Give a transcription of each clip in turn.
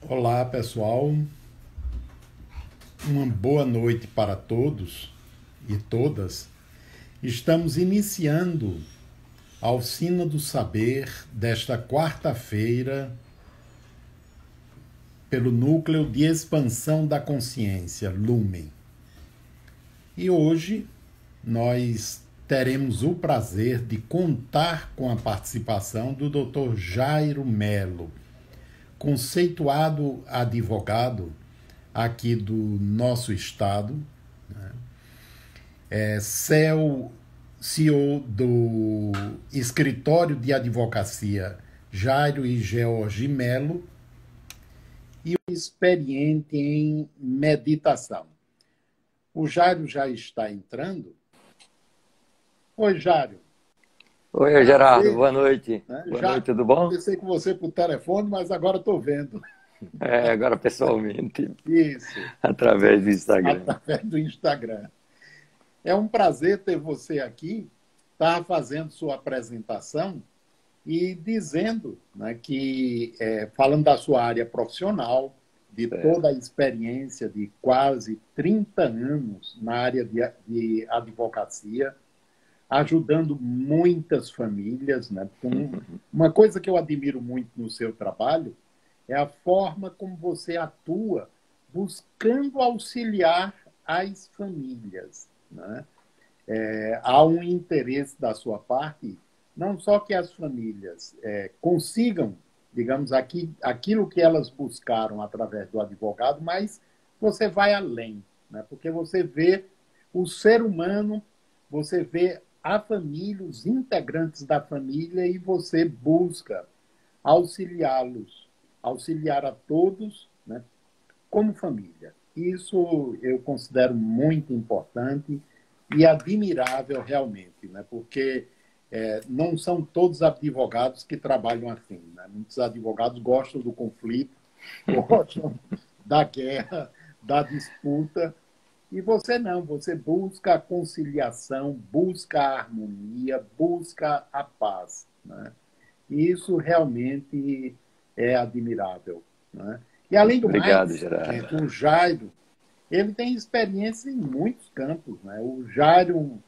Olá, pessoal. Uma boa noite para todos e todas. Estamos iniciando a Oficina do Saber desta quarta-feira pelo Núcleo de Expansão da Consciência, Lumen. E hoje nós teremos o prazer de contar com a participação do Dr. Jairo Melo, conceituado advogado aqui do nosso estado, né? CEO do Escritório de Advocacia Jairo e George Melo e experiente em meditação. O Jairo já está entrando? Oi, Jairo. Oi, Gerardo, boa noite. Né? Boa Já noite, tudo bom? conversei com você por telefone, mas agora estou vendo. Agora pessoalmente, Isso, através do Instagram. através do Instagram. É um prazer ter você aqui, estar fazendo sua apresentação e dizendo, né, que, falando da sua área profissional, de toda a experiência de quase 30 anos na área de advocacia, ajudando muitas famílias, né? Uma coisa que eu admiro muito no seu trabalho é a forma como você atua buscando auxiliar as famílias, né? Há um interesse da sua parte, não só que as famílias consigam, digamos, aquilo que elas buscaram através do advogado, mas você vai além, né? Porque você vê o ser humano, você vê a família, os integrantes da família, e você busca auxiliá-los, auxiliar a todos, né, como família. Isso eu considero muito importante e admirável realmente, né, porque não são todos os advogados que trabalham assim, né? Muitos advogados gostam do conflito, gostam da guerra, da disputa. E você não, você busca a conciliação, busca a harmonia, busca a paz, né? E isso realmente é admirável, né? E, além do Obrigado, mais, Gerardo. o Jairo, ele tem experiência em muitos campos, né? O Jairo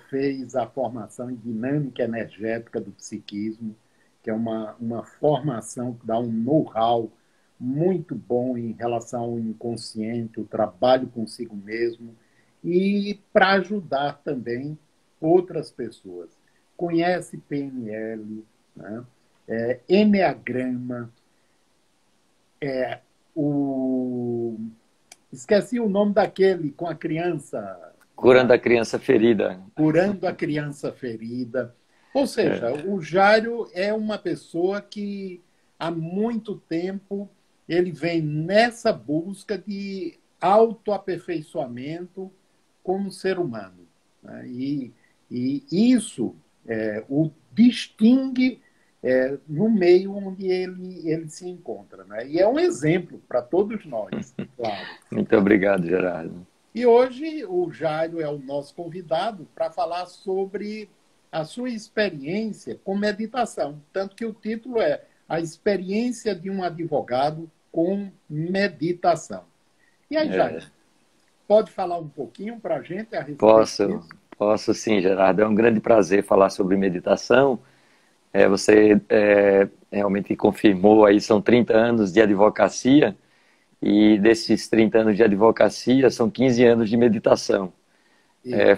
fez a formação em dinâmica energética do psiquismo, que é uma formação que dá um know-how muito bom em relação ao inconsciente, o trabalho consigo mesmo, e para ajudar também outras pessoas. Conhece PNL, né? Enneagrama, o... esqueci o nome daquele com a criança, Curando a criança ferida. curando a criança ferida. Ou seja, o Jairo é uma pessoa que há muito tempo ele vem nessa busca de autoaperfeiçoamento como ser humano, né? E isso o distingue no meio onde ele se encontra, né? E é um exemplo para todos nós, claro. Muito obrigado, Gerardo. E hoje o Jairo é o nosso convidado para falar sobre a sua experiência com meditação. Tanto que o título é A Experiência de um Advogado com Meditação. E aí, Jairo, pode falar um pouquinho para a gente a respeito disso? Posso sim, Gerardo. É um grande prazer falar sobre meditação. Você realmente confirmou aí, são 30 anos de advocacia, e desses 30 anos de advocacia, são 15 anos de meditação.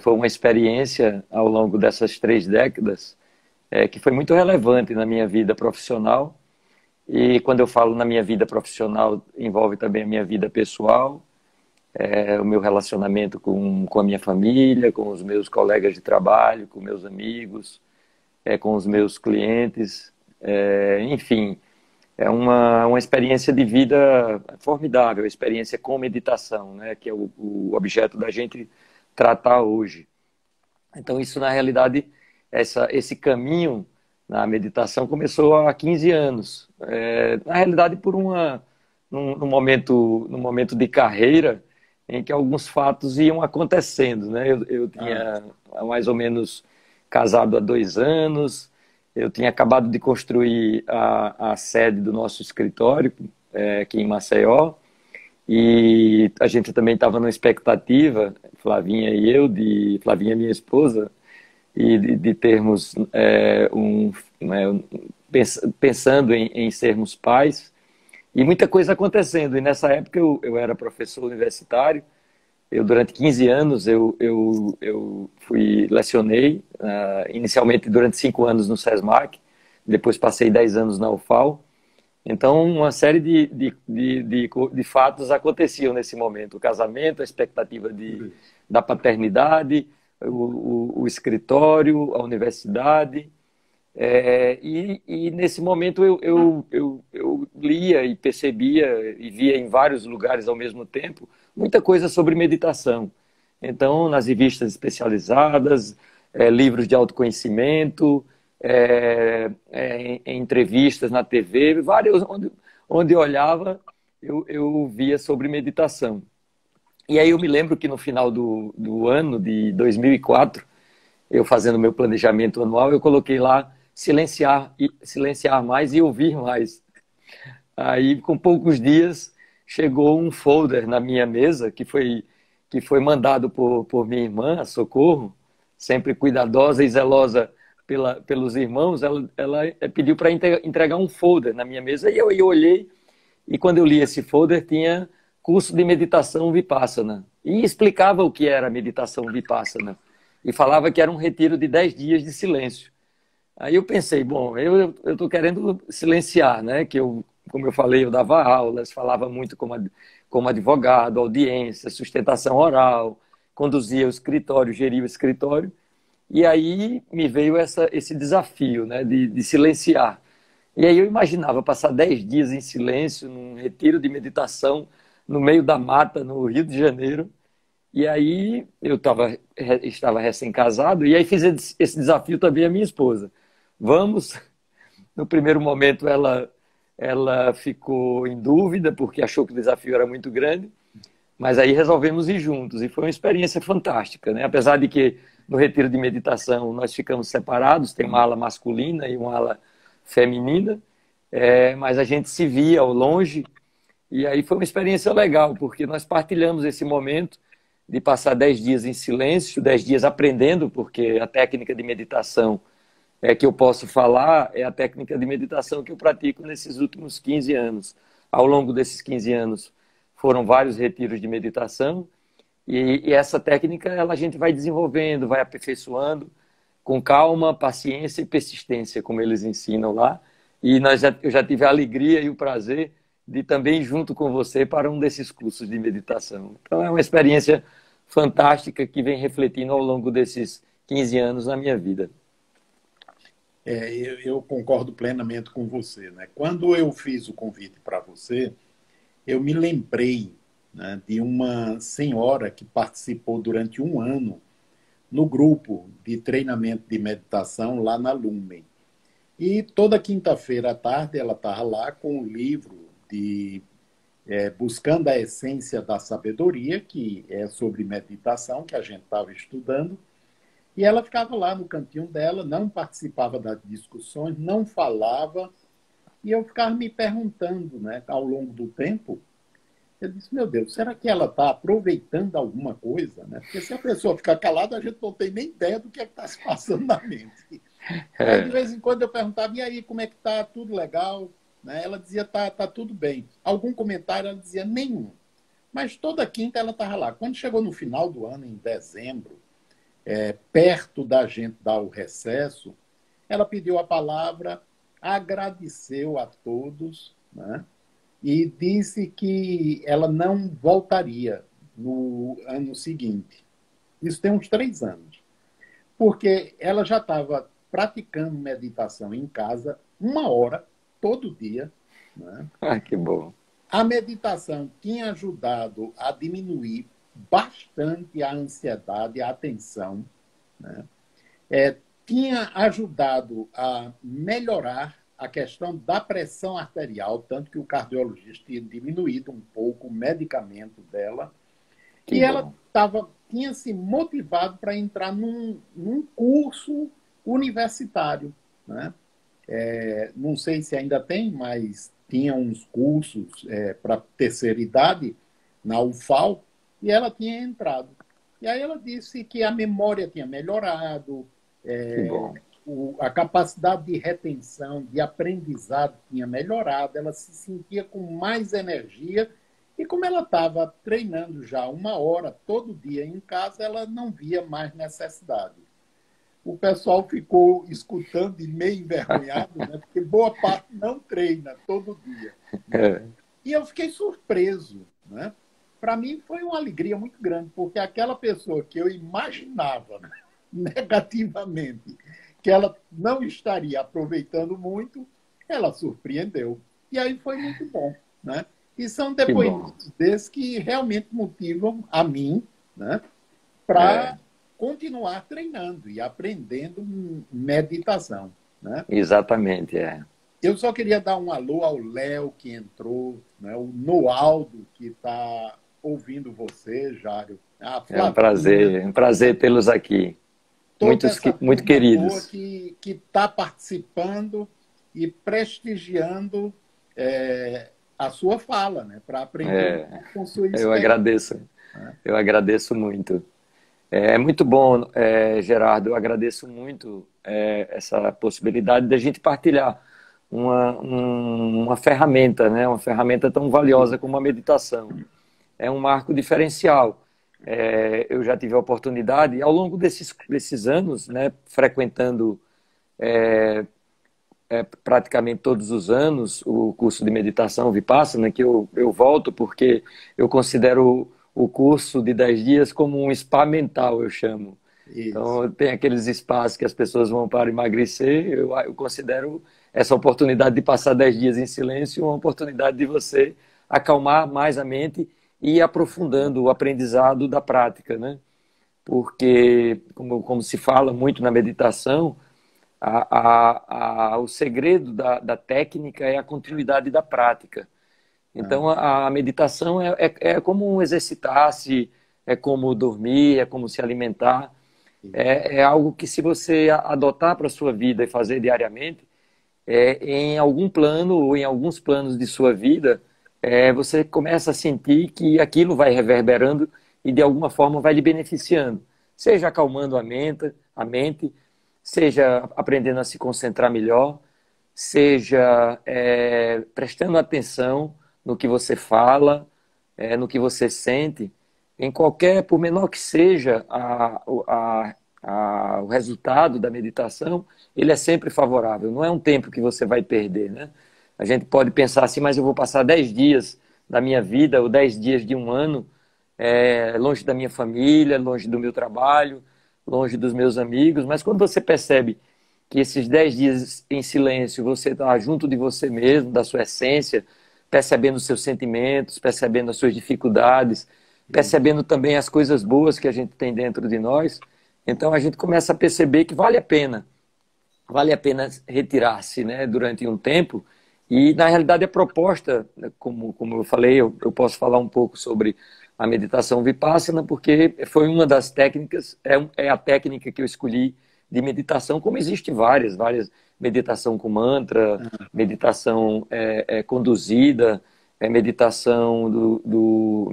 Foi uma experiência ao longo dessas 3 décadas que foi muito relevante na minha vida profissional. E quando eu falo na minha vida profissional, envolve também a minha vida pessoal, o meu relacionamento com a minha família, com os meus colegas de trabalho, com meus amigos, com os meus clientes, enfim. É uma experiência de vida formidável, a experiência com meditação, né, que é o objeto da gente tratar hoje. Então, isso, na realidade, esse caminho na meditação começou há 15 anos. Na realidade, num momento de carreira em que alguns fatos iam acontecendo, né? Eu tinha mais ou menos casado há 2 anos. Eu tinha acabado de construir a sede do nosso escritório, aqui em Maceió, e a gente também estava numa expectativa, Flavinha e eu, Flavinha minha esposa, e de termos né, pensando em sermos pais, e muita coisa acontecendo. E nessa época eu era professor universitário. Eu, durante 15 anos, eu lecionei, inicialmente durante 5 anos no SESMAC, depois passei 10 anos na UFAL. Então, uma série de fatos aconteciam nesse momento. O casamento, a expectativa da paternidade, o escritório, a universidade. E nesse momento eu lia e percebia e via em vários lugares ao mesmo tempo muita coisa sobre meditação. Então, nas revistas especializadas, livros de autoconhecimento, em entrevistas na TV, vários, onde eu olhava, eu via sobre meditação. E aí eu me lembro que no final do ano de 2004, eu fazendo meu planejamento anual, eu coloquei lá silenciar mais e ouvir mais. Aí, com poucos dias, chegou um folder na minha mesa que foi mandado por minha irmã, a Socorro, sempre cuidadosa e zelosa pelos irmãos. Ela pediu para entregar um folder na minha mesa, e eu olhei, e quando eu li esse folder, tinha curso de meditação Vipassana, e explicava o que era meditação Vipassana, e falava que era um retiro de 10 dias de silêncio. Aí eu pensei, bom, eu estou querendo silenciar, né? Como eu falei, eu dava aulas, falava muito como advogado, audiência, sustentação oral, conduzia o escritório, geria o escritório. E aí me veio esse desafio, né, de silenciar. E aí eu imaginava passar 10 dias em silêncio, num retiro de meditação, no meio da mata, no Rio de Janeiro. E aí eu estava recém-casado, e aí fiz esse desafio também à minha esposa. Vamos. No primeiro momento ela ficou em dúvida, porque achou que o desafio era muito grande, mas aí resolvemos ir juntos, e foi uma experiência fantástica, né? Apesar de que no retiro de meditação nós ficamos separados, tem uma ala masculina e uma ala feminina, mas a gente se via ao longe, e aí foi uma experiência legal, porque nós partilhamos esse momento de passar 10 dias em silêncio, 10 dias aprendendo, porque a técnica de meditação que eu posso falar é a técnica de meditação que eu pratico nesses últimos 15 anos. Ao longo desses 15 anos foram vários retiros de meditação, e essa técnica a gente vai desenvolvendo, vai aperfeiçoando com calma, paciência e persistência, como eles ensinam lá. E eu já tive a alegria e o prazer de também ir junto com você para um desses cursos de meditação. Então é uma experiência fantástica que vem refletindo ao longo desses 15 anos na minha vida. Eu concordo plenamente com você, né? Quando eu fiz o convite para você, eu me lembrei, né, de uma senhora que participou durante um ano no grupo de treinamento de meditação lá na Lumen. E toda quinta-feira à tarde ela estava lá com o livro de Buscando a Essência da Sabedoria, que é sobre meditação, que a gente estava estudando. E ela ficava lá no cantinho dela, não participava das discussões, não falava. E eu ficava me perguntando, né, ao longo do tempo, eu disse, meu Deus, será que ela está aproveitando alguma coisa? Né? Porque se a pessoa ficar calada, a gente não tem nem ideia do que está se passando na mente. Aí, de vez em quando eu perguntava, e aí, como é que está? Tudo legal? Né? Ela dizia, tá tudo bem. Algum comentário, ela dizia, nenhum. Mas toda quinta ela estava lá. Quando chegou no final do ano, em dezembro, perto da gente dar o recesso, ela pediu a palavra, agradeceu a todos, né? E disse que ela não voltaria no ano seguinte. Isso tem uns 3 anos. Porque ela já estava praticando meditação em casa 1 hora, todo dia. Né? Ah, que bom. A meditação tinha ajudado a diminuir bastante a ansiedade, a tensão, né? Tinha ajudado a melhorar a questão da pressão arterial, tanto que o cardiologista tinha diminuído um pouco o medicamento dela, e ela tinha se motivado para entrar num curso universitário, né? Não sei se ainda tem, mas tinha uns cursos para terceira idade na UFAL, e ela tinha entrado. E aí ela disse que a memória tinha melhorado, Que bom. a capacidade de retenção, de aprendizado tinha melhorado, ela se sentia com mais energia, e como ela estava treinando já 1 hora todo dia em casa, ela não via mais necessidade. O pessoal ficou escutando e meio envergonhado, né? Porque boa parte não treina todo dia. É, E eu fiquei surpreso, né? Para mim foi uma alegria muito grande, porque aquela pessoa que eu imaginava, né, negativamente, que ela não estaria aproveitando muito, ela surpreendeu. E aí foi muito bom, né? E são que bom. depoimentos desses que realmente motivam a mim, né, É, para continuar treinando e aprendendo meditação, né? exatamente, é. Eu só queria dar um alô ao Léo, que entrou, né? O Noaldo, que está ouvindo você, Jário, a Flavinha, É um prazer tê-los aqui. toda essa Muito turma boa queridos. que está participando e prestigiando a sua fala, né? Para aprender um É, pouco com sua eu experiência. agradeço, Né? eu agradeço muito. É muito bom, Gerardo, eu agradeço muito essa possibilidade de a gente partilhar uma ferramenta, né? Uma ferramenta tão valiosa como a meditação. É um marco diferencial. Eu já tive a oportunidade, ao longo desses anos, né, frequentando praticamente todos os anos o curso de meditação Vipassana, que eu volto porque eu considero o curso de 10 dias como um spa mental, eu chamo. Isso. Então, tem aqueles espaços que as pessoas vão para emagrecer, eu considero essa oportunidade de passar 10 dias em silêncio uma oportunidade de você acalmar mais a mente e ir aprofundando o aprendizado da prática, né? Porque, como se fala muito na meditação, o segredo da técnica é a continuidade da prática. Ah, Então, a meditação é como exercitar-se, é como dormir, é como se alimentar. É algo que, se você adotar para a sua vida e fazer diariamente, em algum plano ou em alguns planos de sua vida, você começa a sentir que aquilo vai reverberando e, de alguma forma, vai lhe beneficiando. Seja acalmando a mente, seja aprendendo a se concentrar melhor, seja prestando atenção no que você fala, no que você sente, em qualquer, por menor que seja o resultado da meditação, ele é sempre favorável. Não é um tempo que você vai perder, né? A gente pode pensar assim, mas eu vou passar 10 dias da minha vida ou 10 dias de um ano longe da minha família, longe do meu trabalho, longe dos meus amigos, mas quando você percebe que esses 10 dias em silêncio você está junto de você mesmo, da sua essência, percebendo os seus sentimentos, percebendo as suas dificuldades, percebendo também as coisas boas que a gente tem dentro de nós, então a gente começa a perceber que vale a pena retirar-se, né, durante um tempo. E, na realidade, a proposta, né, como eu falei, eu posso falar um pouco sobre a meditação Vipassana, porque foi uma das técnicas, é a técnica que eu escolhi de meditação, como existe várias, meditação com mantra, meditação conduzida, meditação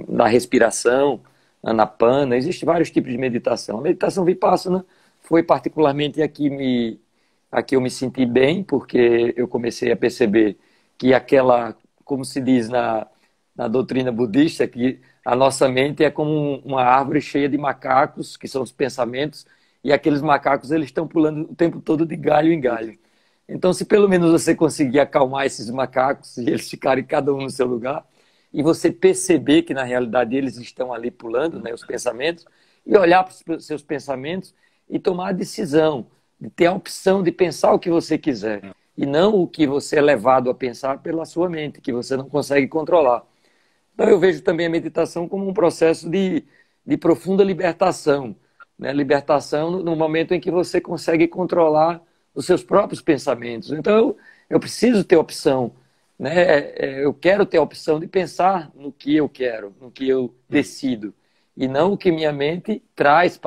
da respiração, Anapana, existem vários tipos de meditação. A meditação Vipassana foi particularmente aqui eu me senti bem, porque eu comecei a perceber que como se diz na doutrina budista, que a nossa mente é como uma árvore cheia de macacos, que são os pensamentos, e aqueles macacos eles estão pulando o tempo todo de galho em galho. Então, se pelo menos você conseguir acalmar esses macacos e eles ficarem cada um no seu lugar, e você perceber que na realidade eles estão ali pulando, né, os pensamentos, e olhar para os seus pensamentos e tomar a decisão de ter a opção de pensar o que você quiser, e não o que você é levado a pensar pela sua mente, que você não consegue controlar. Então eu vejo também a meditação como um processo de profunda libertação, né? Libertação no momento em que você consegue controlar os seus próprios pensamentos. Então eu preciso ter opção, né? Eu quero ter a opção de pensar no que eu quero, no que eu decido, e não o que minha mente traz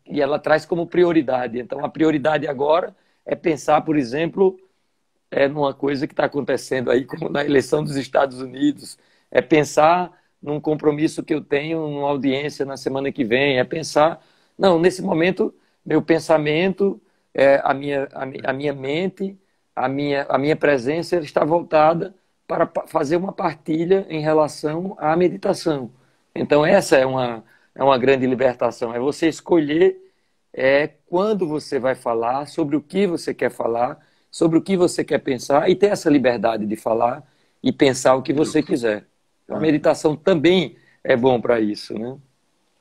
e ela traz como prioridade. Então a prioridade agora é pensar, por exemplo, numa coisa que está acontecendo aí, como na eleição dos Estados Unidos, é pensar num compromisso que eu tenho, numa audiência na semana que vem, é pensar, não, nesse momento, meu pensamento, a minha mente, a minha presença está voltada para fazer uma partilha em relação à meditação. Então, essa é uma grande libertação, é você escolher quando você vai falar, sobre o que você quer falar, sobre o que você quer pensar e ter essa liberdade de falar e pensar o que você quiser. Então, a meditação também é bom para isso, né?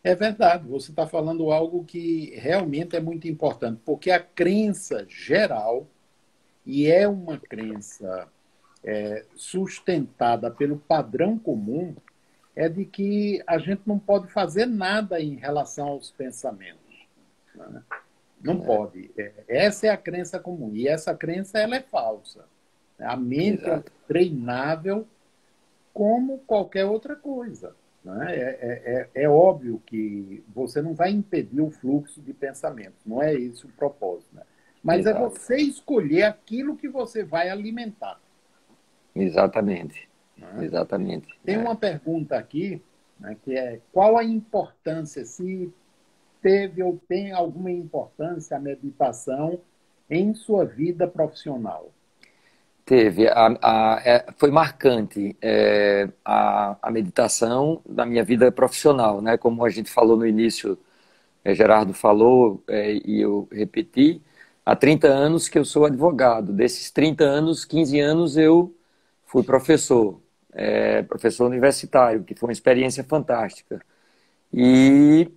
É verdade, você está falando algo que realmente é muito importante, porque a crença geral, e é uma crença sustentada pelo padrão comum, é de que a gente não pode fazer nada em relação aos pensamentos. Né? Não pode. Essa é a crença comum. E essa crença ela é falsa. A mente é Exato. treinável como qualquer outra coisa. Né? É óbvio que você não vai impedir o fluxo de pensamentos. Não é esse o propósito. Né? Mas é Exato. você escolher aquilo que você vai alimentar. Exatamente. Né? Exatamente. Tem uma pergunta aqui, né, que é qual a importância, se teve ou tem alguma importância a meditação em sua vida profissional? Teve, foi marcante a meditação na minha vida profissional, né? Como a gente falou no início, Gerardo falou e eu repeti, há 30 anos que eu sou advogado. Desses 30 anos, 15 anos eu fui professor, professor universitário, que foi uma experiência fantástica. E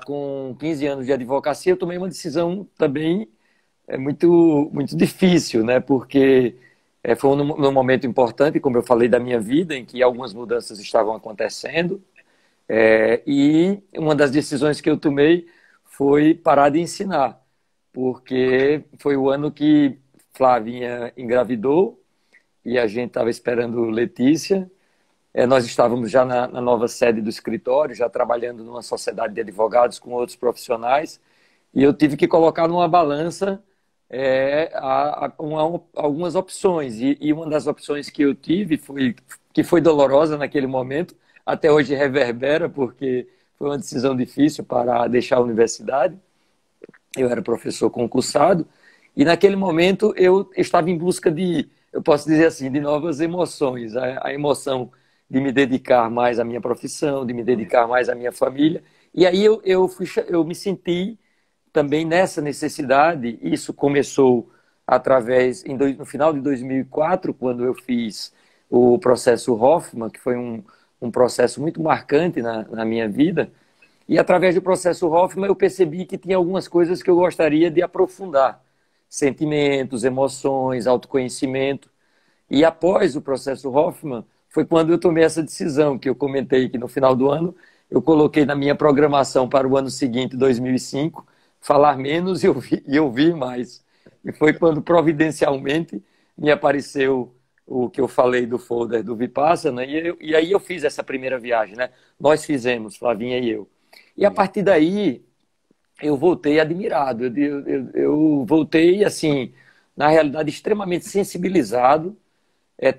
com 15 anos de advocacia, eu tomei uma decisão também muito difícil, né? Porque foi num momento importante, como eu falei, da minha vida, em que algumas mudanças estavam acontecendo. E uma das decisões que eu tomei foi parar de ensinar, porque foi o ano que Flavinha engravidou e a gente estava esperando Letícia. Nós estávamos já na nova sede do escritório, já trabalhando numa sociedade de advogados com outros profissionais, e eu tive que colocar numa balança algumas opções. E uma das opções que eu tive, que foi dolorosa naquele momento, até hoje reverbera, porque foi uma decisão difícil para deixar a universidade. Eu era professor concursado, e naquele momento eu estava em busca eu posso dizer assim, de novas emoções. A emoção de me dedicar mais à minha profissão, de me dedicar mais à minha família. E aí eu me senti também nessa necessidade. Isso começou no final de 2004, quando eu fiz o processo Hoffman, que foi um processo muito marcante na minha vida. E através do processo Hoffman eu percebi que tinha algumas coisas que eu gostaria de aprofundar. Sentimentos, emoções, autoconhecimento. E após o processo Hoffman, foi quando eu tomei essa decisão, que eu comentei que no final do ano eu coloquei na minha programação para o ano seguinte, 2005, falar menos e ouvir mais. E foi quando providencialmente me apareceu o que eu falei do folder do Vipassana, e aí eu fiz essa primeira viagem, né? Nós fizemos, Flavinha e eu. E a partir daí eu voltei admirado, eu voltei assim, na realidade extremamente sensibilizado,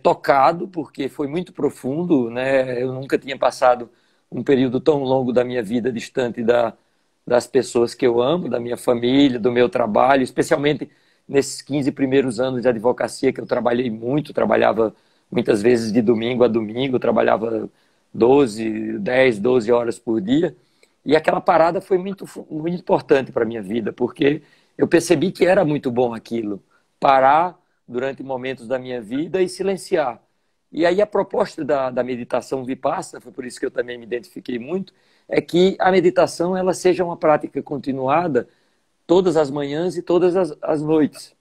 tocado, porque foi muito profundo, né? Eu nunca tinha passado um período tão longo da minha vida distante das pessoas que eu amo, da minha família, do meu trabalho, especialmente nesses 15 primeiros anos de advocacia que eu trabalhei muito, trabalhava muitas vezes de domingo a domingo, trabalhava 12 horas por dia, e aquela parada foi muito importante para a minha vida, porque eu percebi que era muito bom aquilo, parar durante momentos da minha vida e silenciar. E aí a proposta da meditação Vipassana, foi por isso que eu também me identifiquei muito, é que a meditação ela seja uma prática continuada todas as manhãs e todas as noites.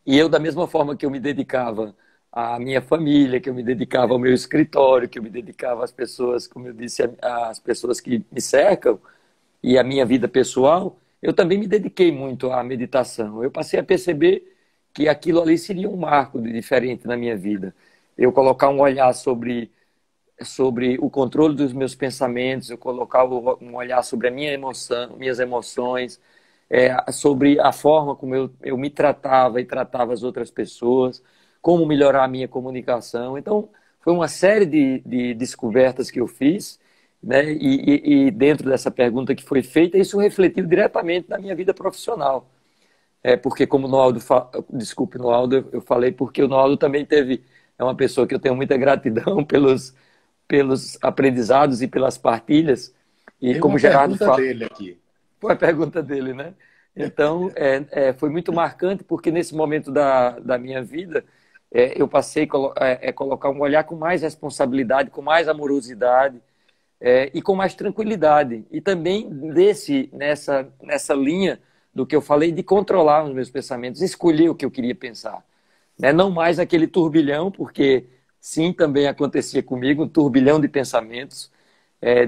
E eu, da mesma forma que eu me dedicava à minha família, que eu me dedicava ao meu escritório, que eu me dedicava às pessoas, como eu disse, às pessoas que me cercam e à minha vida pessoal, eu também me dediquei muito à meditação. Eu passei a perceber que aquilo ali seria um marco de diferente na minha vida. Eu colocar um olhar sobre o controle dos meus pensamentos, eu colocar um olhar sobre a minha emoção, minhas emoções, sobre a forma como eu me tratava e tratava as outras pessoas, como melhorar a minha comunicação. Então, foi uma série de descobertas que eu fiz, né? E dentro dessa pergunta que foi feita, isso refletiu diretamente na minha vida profissional. Porque como o Noaldo, desculpe, Noaldo, eu falei porque o Noaldo também é uma pessoa que eu tenho muita gratidão pelos aprendizados e pelas partilhas. E Tem como uma o Gerardo pergunta fala, dele aqui. foi a pergunta dele, né? Então, foi muito marcante porque nesse momento da minha vida, eu passei a colocar um olhar com mais responsabilidade, com mais amorosidade, e com mais tranquilidade. E também nessa linha do que eu falei de controlar os meus pensamentos, escolher o que eu queria pensar. Né? Não mais aquele turbilhão, porque sim, também acontecia comigo, um turbilhão de pensamentos,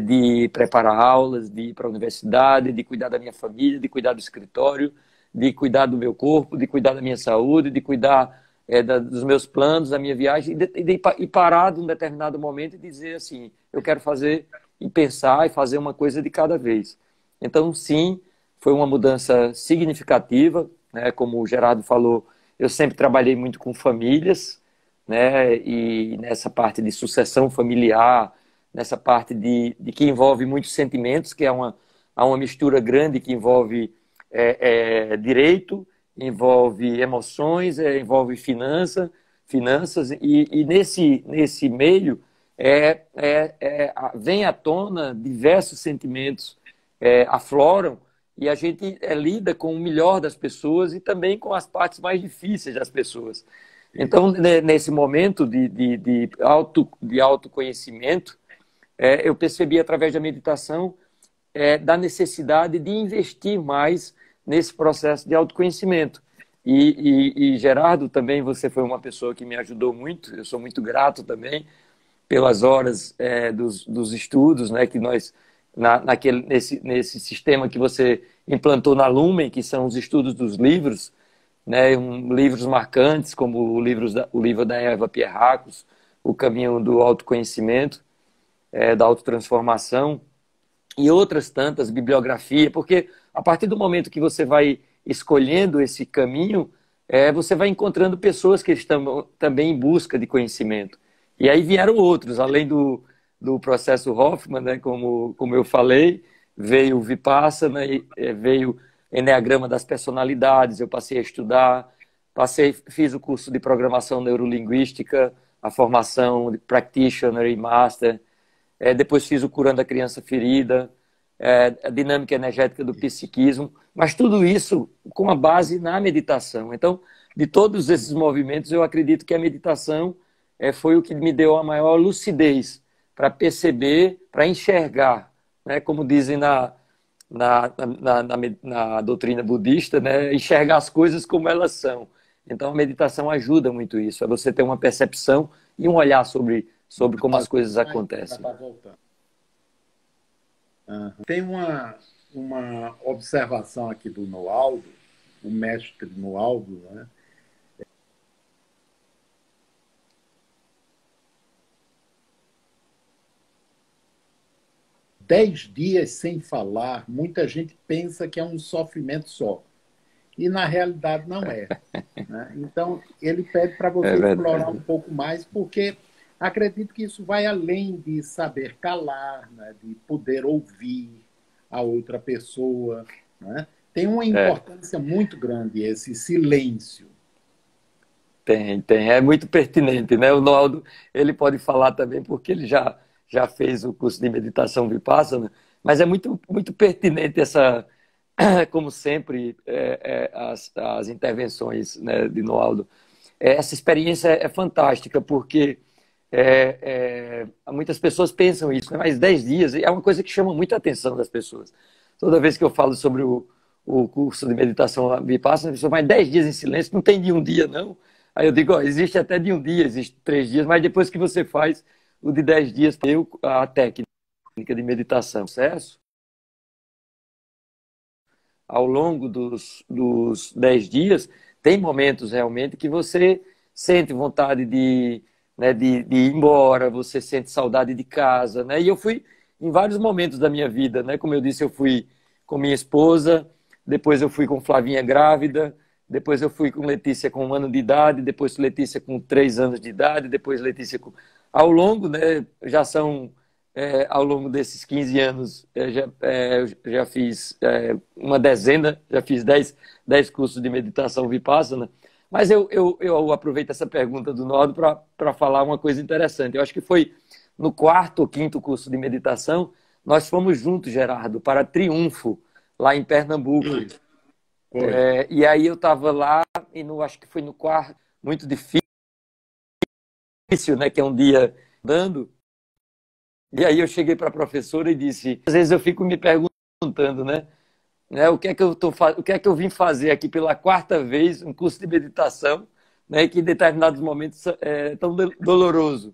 de preparar aulas, de ir para a universidade, de cuidar da minha família, de cuidar do escritório, de cuidar do meu corpo, de cuidar da minha saúde, de cuidar dos meus planos, da minha viagem, e parar de um determinado momento e dizer assim, eu quero fazer e pensar e fazer uma coisa de cada vez. Então, sim, foi uma mudança significativa, né? Como o Gerardo falou, eu sempre trabalhei muito com famílias, né? E nessa parte de sucessão familiar, nessa parte que envolve muitos sentimentos, que há uma mistura grande que envolve direito, envolve emoções, envolve finanças e nesse meio vem à tona diversos sentimentos, afloram, e a gente lida com o melhor das pessoas e também com as partes mais difíceis das pessoas. Então, nesse momento de autoconhecimento, eu percebi através da meditação da necessidade de investir mais nesse processo de autoconhecimento. E Gerardo, também você foi uma pessoa que me ajudou muito, eu sou muito grato também pelas horas dos estudos, né, que nós, nesse sistema que você implantou na Lumen, que são os estudos dos livros, né, livros marcantes, como o livro da Eva Pierracos, O Caminho do Autoconhecimento, da Autotransformação, e outras tantas, bibliografia, porque a partir do momento que você vai escolhendo esse caminho, você vai encontrando pessoas que estão também em busca de conhecimento. E aí vieram outros, além do processo Hoffman, né, como eu falei, veio o Vipassana, veio Enneagrama das Personalidades, eu passei a estudar, fiz o curso de Programação Neurolinguística, a formação de Practitioner e Master, depois fiz o Curando a Criança Ferida, a dinâmica energética do psiquismo, mas tudo isso com a base na meditação. Então, de todos esses movimentos, eu acredito que a meditação foi o que me deu a maior lucidez para perceber, para enxergar, né? Como dizem na doutrina budista, né? Enxergar as coisas como elas são. Então, a meditação ajuda muito isso, é você ter uma percepção e um olhar sobre como as coisas acontecem. Tem uma observação aqui do Noaldo, o mestre Noaldo, né? 10 dias sem falar, muita gente pensa que é um sofrimento só. E, na realidade, não é. Né? Então, ele pede para você explorar um pouco mais, porque acredito que isso vai além de saber calar, né? De poder ouvir a outra pessoa. Né? Tem uma importância muito grande esse silêncio. Tem. É muito pertinente, né? O Noaldo, ele pode falar também, porque ele já fez o curso de meditação Vipassana, mas é muito, muito pertinente como sempre, as intervenções, né, de Noaldo. Essa experiência é fantástica, porque muitas pessoas pensam isso, né? Mas 10 dias é uma coisa que chama muita atenção das pessoas. Toda vez que eu falo sobre o curso de meditação Vipassana, a pessoa, mas 10 dias em silêncio, não tem de um dia, não. Aí eu digo, existe até de um dia, existe 3 dias, mas depois que você faz o de 10 dias, a técnica de meditação. Processo, ao longo dos 10 dias, tem momentos realmente que você sente vontade né, de ir embora, você sente saudade de casa, né? E eu fui em vários momentos da minha vida, né? Como eu disse, eu fui com minha esposa, depois eu fui com Flavinha grávida, depois eu fui com Letícia com 1 ano de idade, depois Letícia com 3 anos de idade, depois Letícia com... Ao longo, né, já são, ao longo desses 15 anos, eu já fiz uma dezena, já fiz 10 cursos de meditação Vipassana, mas eu aproveito essa pergunta do Nordo para falar uma coisa interessante. Eu acho que foi no 4º ou 5º curso de meditação, nós fomos juntos, Gerardo, para Triunfo, lá em Pernambuco. Foi. E aí eu estava lá, e acho que foi no 4º, muito difícil, né, que é um dia dando. E aí eu cheguei para a professora e disse, às vezes eu fico me perguntando, né, o que é que o que é que eu vim fazer aqui pela 4ª vez, um curso de meditação, né, que em determinados momentos é tão doloroso.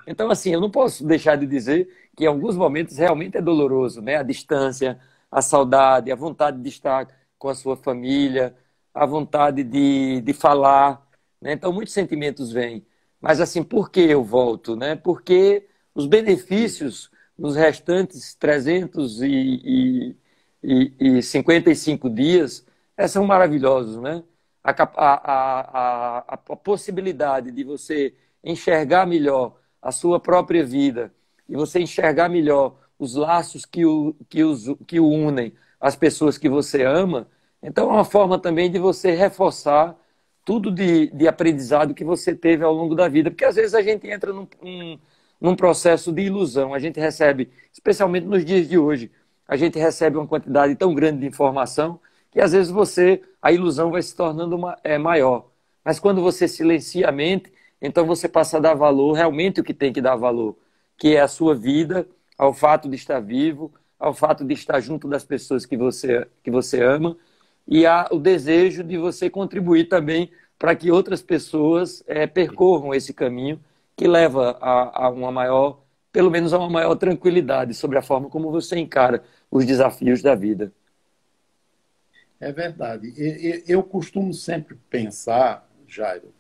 Então, assim, eu não posso deixar de dizer que em alguns momentos realmente é doloroso, né? A distância, a saudade, a vontade de estar com a sua família, a vontade de falar, né? Então, muitos sentimentos vêm. Mas, assim, por que eu volto, né? Porque os benefícios nos restantes 355 dias são maravilhosos, né? A possibilidade de você enxergar melhor a sua própria vida e você enxergar melhor os laços que o unem às pessoas que você ama, então é uma forma também de você reforçar tudo de aprendizado que você teve ao longo da vida. Porque às vezes a gente entra num processo de ilusão. A gente recebe, especialmente nos dias de hoje, a gente recebe uma quantidade tão grande de informação que às vezes a ilusão vai se tornando maior. Mas quando você silencia a mente, então você passa a dar valor, realmente o que tem que dar valor, que é a sua vida, ao fato de estar vivo, ao fato de estar junto das pessoas que você ama, e o desejo de você contribuir também para que outras pessoas percorram esse caminho que leva a uma maior, pelo menos a uma maior tranquilidade sobre a forma como você encara os desafios da vida. É verdade. Eu costumo sempre pensar, Jairo,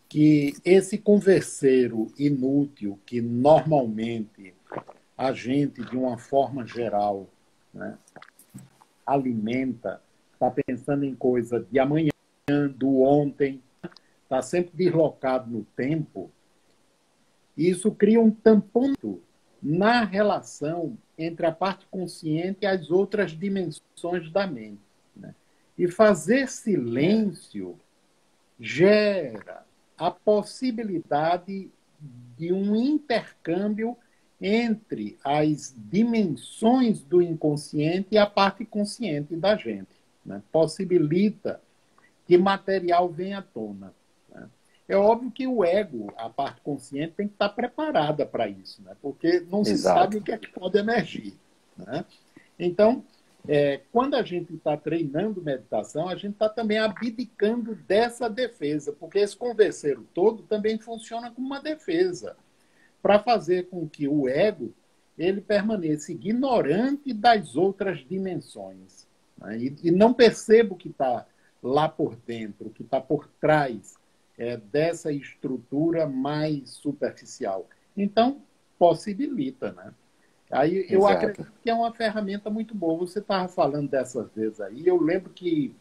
que esse converseiro inútil que normalmente a gente, de uma forma geral, né, alimenta, está pensando em coisa de amanhã, do ontem, está sempre deslocado no tempo, e isso cria um tampão na relação entre a parte consciente e as outras dimensões da mente, né? E fazer silêncio gera a possibilidade de um intercâmbio entre as dimensões do inconsciente e a parte consciente da gente, né? Possibilita que material venha à tona, né? É óbvio que o ego, a parte consciente, tem que estar preparada para isso, né? Porque não se sabe Exato. o que é que pode emergir, né? Então, quando a gente está treinando meditação, a gente está também abdicando dessa defesa, porque esse converseiro todo também funciona como uma defesa, para fazer com que o ego ele permaneça ignorante das outras dimensões, né? E não perceba o que está lá por dentro, o que está por trás dessa estrutura mais superficial. Então, possibilita, né? Aí eu Exato. acredito que é uma ferramenta muito boa. Você estava falando dessas vezes aí. Eu lembro que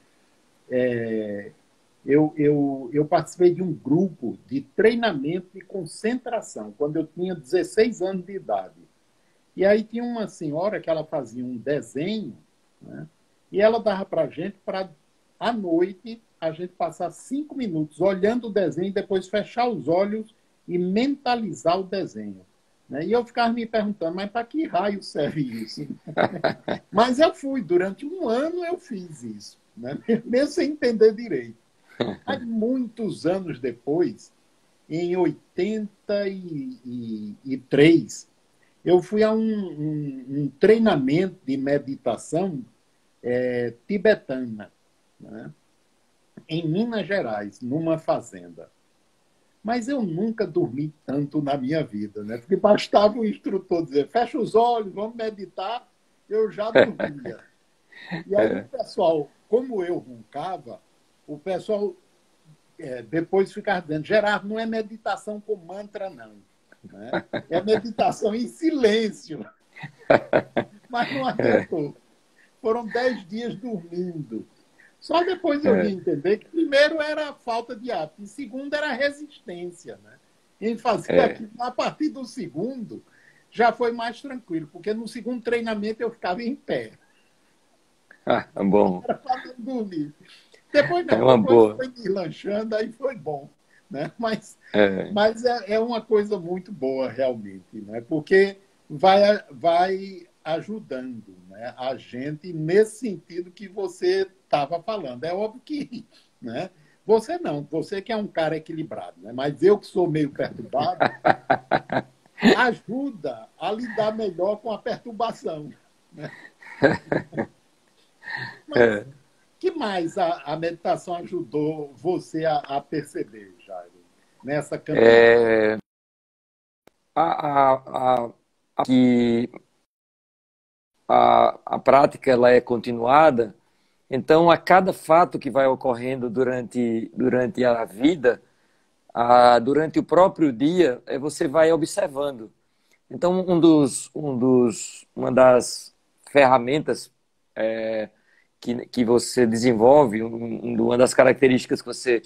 eu participei de um grupo de treinamento de concentração, quando eu tinha 16 anos de idade. E aí tinha uma senhora que ela fazia um desenho, né? E ela dava para a gente, para à noite, a gente passar 5 minutos olhando o desenho e depois fechar os olhos e mentalizar o desenho, né? E eu ficava me perguntando, mas para que raio serve isso? Mas eu fui, durante um ano eu fiz isso, né? Mesmo sem entender direito. Aí, muitos anos depois, em 83, eu fui a um treinamento de meditação tibetana, né? Em Minas Gerais, numa fazenda. Mas eu nunca dormi tanto na minha vida, né? Porque bastava o instrutor dizer, fecha os olhos, vamos meditar, eu já dormia. E aí o pessoal, como eu roncava, o pessoal depois ficava dizendo, Gerardo, não é meditação com mantra, não, né? É meditação em silêncio. Mas não adiantou. foram 10 dias dormindo. Só depois eu vim entender que primeiro era a falta de hábito e segundo era a resistência, né? Em fazer aquilo. A partir do segundo já foi mais tranquilo, porque no segundo treinamento eu ficava em pé. Ah, bom. Era para dormir. Depois não, uma depois boa. foi deslanchando, aí foi bom. Né? Mas é uma coisa muito boa, realmente, né? Porque vai ajudando, né, a gente nesse sentido que você estava falando. É óbvio que, né, você não, você que é um cara equilibrado, né? Mas eu que sou meio perturbado, ajuda a lidar melhor com a perturbação. Né? Mas que mais a meditação ajudou você a perceber, Jairo, nessa caminhada? Que a prática ela é continuada, então a cada fato que vai ocorrendo durante a vida, durante o próprio dia, você vai observando. Então uma das ferramentas que você desenvolve, uma das características que você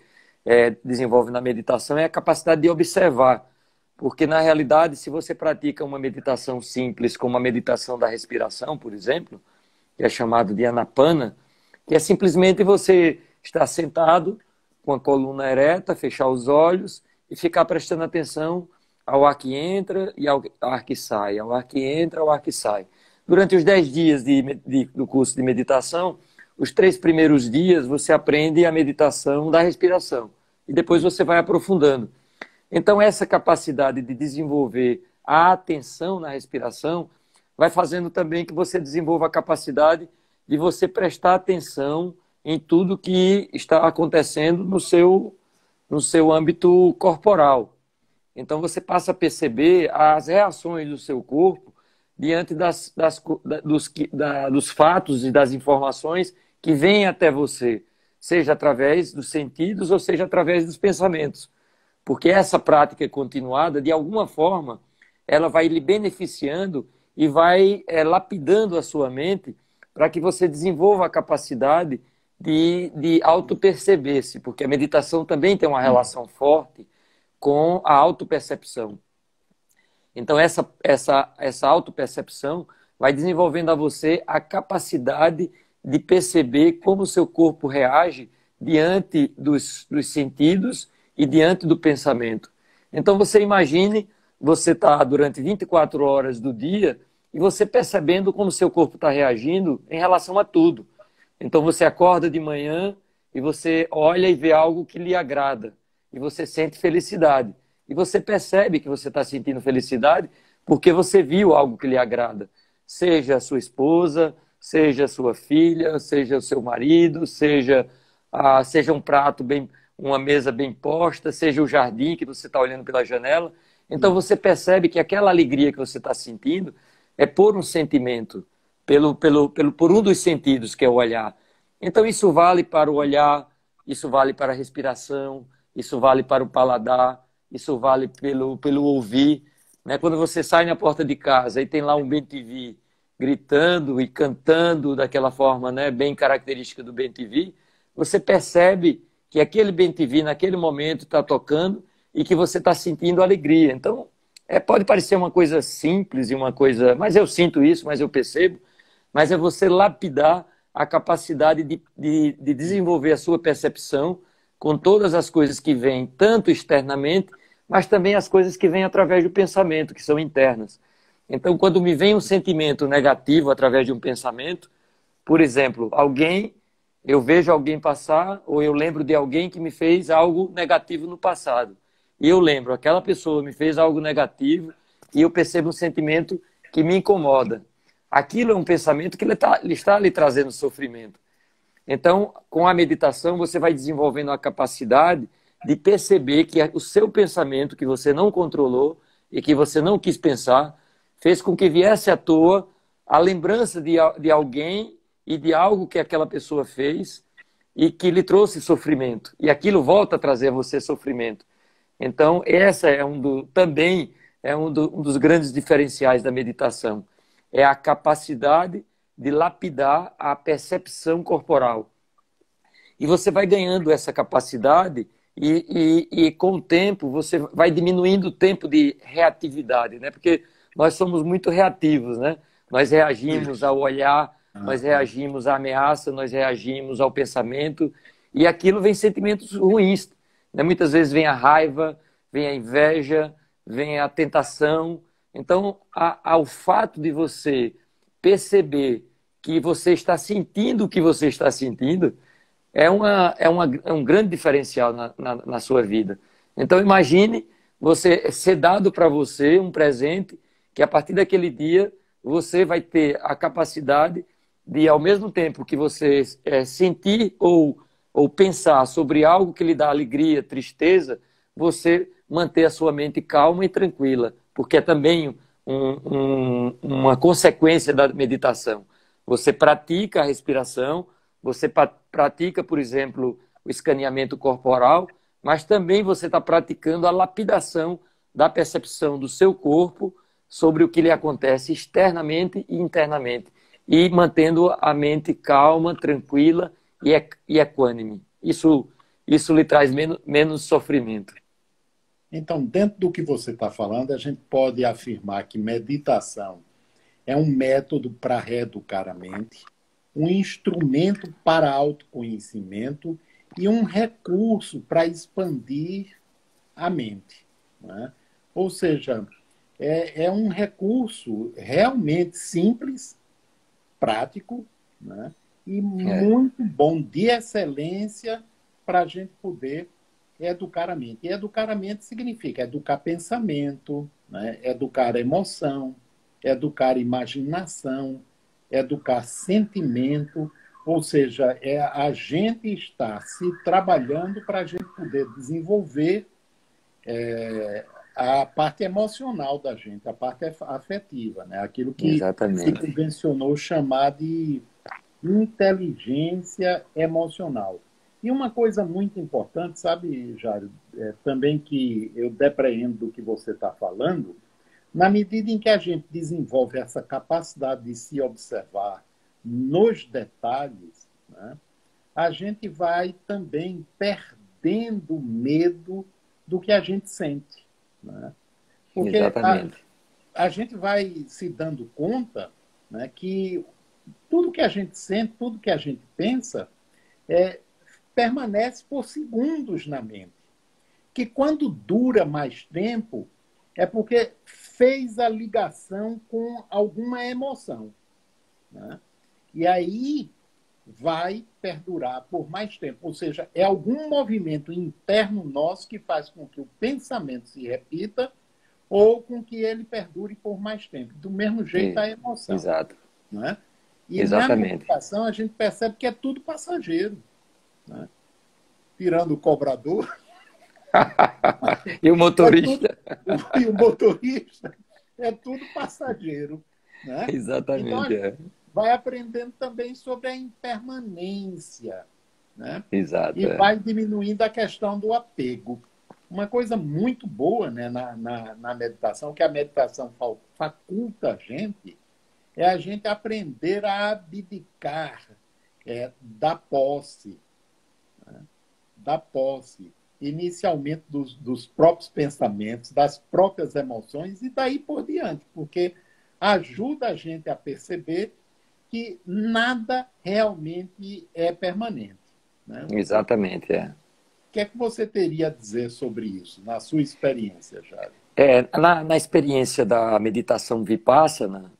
desenvolve na meditação é a capacidade de observar. Porque, na realidade, se você pratica uma meditação simples, como a meditação da respiração, por exemplo, que é chamado de Anapana, que é simplesmente você estar sentado com a coluna ereta, fechar os olhos e ficar prestando atenção ao ar que entra e ao ar que sai, ao ar que entra, ao ar que sai. Durante os 10 dias do curso de meditação, os 3 primeiros dias você aprende a meditação da respiração e depois você vai aprofundando. Então, essa capacidade de desenvolver a atenção na respiração vai fazendo também que você desenvolva a capacidade de você prestar atenção em tudo que está acontecendo no seu âmbito corporal. Então, você passa a perceber as reações do seu corpo diante dos fatos e das informações que vêm até você, seja através dos sentidos ou seja através dos pensamentos. Porque essa prática continuada, de alguma forma, ela vai lhe beneficiando e vai lapidando a sua mente para que você desenvolva a capacidade de auto-perceber-se, porque a meditação também tem uma relação forte com a autopercepção. Então, essa autopercepção vai desenvolvendo a você a capacidade de perceber como o seu corpo reage diante dos sentidos e diante do pensamento. Então, você imagine, você está durante 24 horas do dia e você percebendo como o seu corpo está reagindo em relação a tudo. Então, você acorda de manhã e você olha e vê algo que lhe agrada. E você sente felicidade. E você percebe que você está sentindo felicidade porque você viu algo que lhe agrada. Seja a sua esposa, seja a sua filha, seja o seu marido, seja um prato uma mesa bem posta, seja o jardim que você está olhando pela janela. Então você percebe que aquela alegria que você está sentindo é por um sentimento, por um dos sentidos, que é o olhar. Então isso vale para o olhar, isso vale para a respiração, isso vale para o paladar, isso vale pelo ouvir. Né? Quando você sai na porta de casa e tem lá um bem-te-vi gritando e cantando daquela forma, né, bem característica do bem-te-vi, você percebe que aquele bem-te-vi naquele momento está tocando e que você está sentindo alegria. Então, pode parecer uma coisa simples e uma coisa... Mas eu sinto isso, mas eu percebo. Mas é você lapidar a capacidade de desenvolver a sua percepção com todas as coisas que vêm, tanto externamente, mas também as coisas que vêm através do pensamento, que são internas. Então, quando me vem um sentimento negativo através de um pensamento, por exemplo, eu vejo alguém passar, ou eu lembro de alguém que me fez algo negativo no passado. E eu lembro, aquela pessoa me fez algo negativo e eu percebo um sentimento que me incomoda. Aquilo é um pensamento que lhe está lhe trazendo sofrimento. Então, com a meditação, você vai desenvolvendo a capacidade de perceber que o seu pensamento, que você não controlou e que você não quis pensar, fez com que viesse à toa a lembrança de alguém e de algo que aquela pessoa fez e que lhe trouxe sofrimento. E aquilo volta a trazer a você sofrimento. Então, essa também é um dos grandes diferenciais da meditação. É a capacidade de lapidar a percepção corporal. E você vai ganhando essa capacidade e com o tempo você vai diminuindo o tempo de reatividade, né? Porque nós somos muito reativos, né? Nós reagimos ao olhar, nós reagimos à ameaça, nós reagimos ao pensamento, e aquilo vem sentimentos ruins, né? Muitas vezes vem a raiva, vem a inveja, vem a tentação. Então, ao fato de você perceber que você está sentindo o que você está sentindo, é um grande diferencial na sua vida. Então, imagine você ser dado para você um presente que, a partir daquele dia, você vai ter a capacidade de, ao mesmo tempo que você sentir ou pensar sobre algo que lhe dá alegria, tristeza, você manter a sua mente calma e tranquila, porque é também uma consequência da meditação. Você pratica a respiração, você pratica, por exemplo, o escaneamento corporal, mas também você está praticando a lapidação da percepção do seu corpo sobre o que lhe acontece externamente e internamente, e mantendo a mente calma, tranquila e equânime. Isso lhe traz menos sofrimento. Então, dentro do que você está falando, a gente pode afirmar que meditação é um método para reeducar a mente, um instrumento para autoconhecimento e um recurso para expandir a mente, né? Ou seja, é um recurso realmente simples, prático, né? E muito bom, de excelência, para a gente poder educar a mente. E educar a mente significa educar pensamento, né? Educar emoção, educar imaginação, educar sentimento, ou seja, a gente está se trabalhando para a gente poder desenvolver a parte emocional da gente, a parte afetiva, né? Aquilo que se Exatamente. convencionou chamar de inteligência emocional. E uma coisa muito importante, sabe, Jário, também que eu depreendo do que você está falando, na medida em que a gente desenvolve essa capacidade de se observar nos detalhes, né, a gente vai também perdendo medo do que a gente sente, né? Porque Exatamente. a gente vai se dando conta, né, que tudo que a gente sente, tudo que a gente pensa, permanece por segundos na mente. Que quando dura mais tempo, é porque fez a ligação com alguma emoção, né? E aí vai perdurar por mais tempo. Ou seja, é algum movimento interno nosso que faz com que o pensamento se repita ou com que ele perdure por mais tempo. Do mesmo jeito a emoção. Exato. Né? E Exatamente. na meditação a gente percebe que é tudo passageiro, né? Tirando o cobrador. E o motorista. E o motorista. É tudo passageiro. Né? Exatamente. Então, a gente vai aprendendo também sobre a impermanência. Né? Exato. E vai diminuindo a questão do apego. Uma coisa muito boa, né, na meditação, que a meditação faculta a gente, é a gente aprender a abdicar da posse. Né? Da posse. Inicialmente dos próprios pensamentos, das próprias emoções e daí por diante, porque ajuda a gente a perceber que nada realmente é permanente. Né? Exatamente, O que é que você teria a dizer sobre isso, na sua experiência, Jário? Na experiência da meditação Vipassana,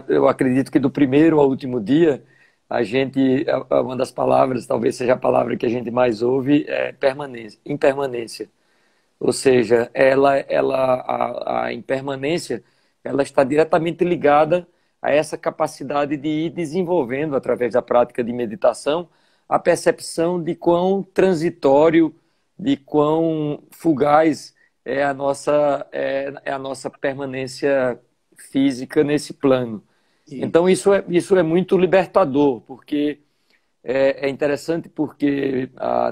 eu acredito que do primeiro ao último dia, a gente, uma das palavras, talvez seja a palavra que a gente mais ouve, é impermanência. Ou seja, a impermanência, ela está diretamente ligada a essa capacidade de ir desenvolvendo, através da prática de meditação, a percepção de quão transitório, de quão fugaz é a nossa permanência física nesse plano. Então, isso é muito libertador, porque é interessante porque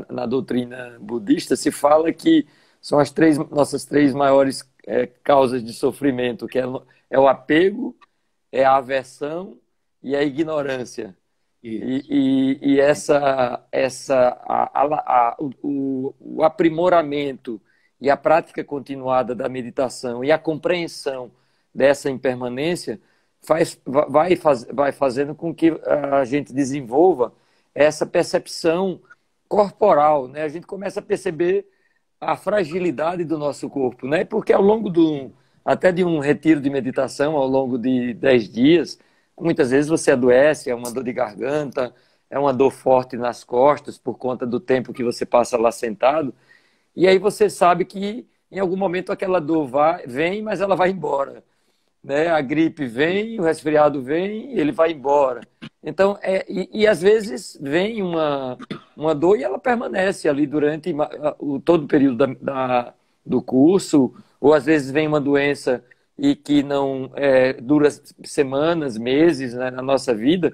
na doutrina budista se fala que são nossas três maiores causas de sofrimento, que é o apego, é a aversão e a ignorância. Isso. E o aprimoramento e a prática continuada da meditação e a compreensão dessa impermanência vai fazendo com que a gente desenvolva essa percepção corporal, né? A gente começa a perceber a fragilidade do nosso corpo, né? Porque ao longo até de um retiro de meditação, ao longo de 10 dias, muitas vezes você adoece, é uma dor de garganta, é uma dor forte nas costas por conta do tempo que você passa lá sentado, e aí você sabe que em algum momento aquela dor vem, mas ela vai embora, né? A gripe vem, o resfriado vem, ele vai embora. Então, às vezes vem uma dor e ela permanece ali durante todo o período do curso, ou às vezes vem uma doença e que não dura semanas, meses, né, na nossa vida.